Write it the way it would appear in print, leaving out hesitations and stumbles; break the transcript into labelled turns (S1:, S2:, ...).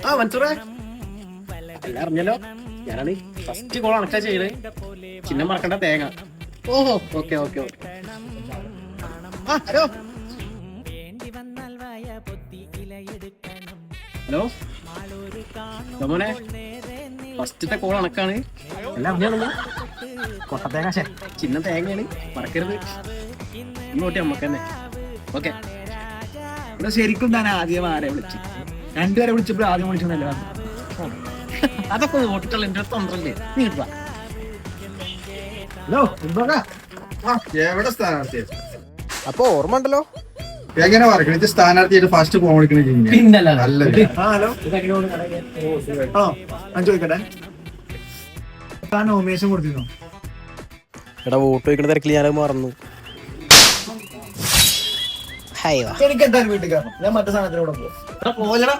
S1: ആ മൻസൂറേ, എല്ലാം അറിഞ്ഞല്ലോ. ഞാനാണ് ഫസ്റ്റ് കോൾ അണക്കാ ചെയ്യണേ. ചിഹ്നം മറക്കണ്ട, തേങ്ങ. ഓഹോ, ഓക്കെ ഓക്കെ ഓക്കെ. ആ ഹലോ ഹലോ മോനെ, ഫസ്റ്റത്തെ കോൾ അണക്കാണ്. എല്ലാം അറിഞ്ഞാണല്ലോ. കൊട്ടത്തേങ്ങ ചിഹ്നം തേങ്ങയാണ്, മറക്കരുത്. ഇങ്ങോട്ട് നമ്മക്ക് തന്നെ. ഓക്കെ.
S2: ഇവിടെ ശരിക്കും ഞാൻ ആദ്യം ആരെ വിളിച്ചു? രണ്ടുപേരെ വിളിച്ചപ്പോൾ ആദ്യം വിളിച്ചോണ്ടല്ലോ.
S1: അതൊക്കെ ഓട്ടിട്ടുള്ള എന്റെ അടുത്ത് തന്ത്രല്ലേ. നീ ഇട്ടാ
S2: ഹലോ,
S3: എവിടെ സ്ഥാനാർത്ഥി?
S2: അപ്പൊ ഓർമ്മ ഉണ്ടല്ലോ.
S3: എങ്ങനെ പറയണ സ്ഥാനാർത്ഥിയായിട്ട് ഫസ്റ്റ് ഫോൺ വിളിക്കണ?
S1: പിന്നല്ല.
S2: ഹലോ, ആ ഞാൻ ചോദിക്കട്ടെ, താൻ നോമിനേഷൻ കൊടുത്തിരുന്നോ?
S1: എടാ, വോട്ട് വയ്ക്കുന്ന തിരക്കിൽ ഞാനത് മറന്നു.
S2: എനിക്ക് എന്തായാലും വീട്ടിൽ കയറണം. ഞാൻ മറ്റേ സാധനത്തിലൂടെ പോകും.
S1: പോലെടാ.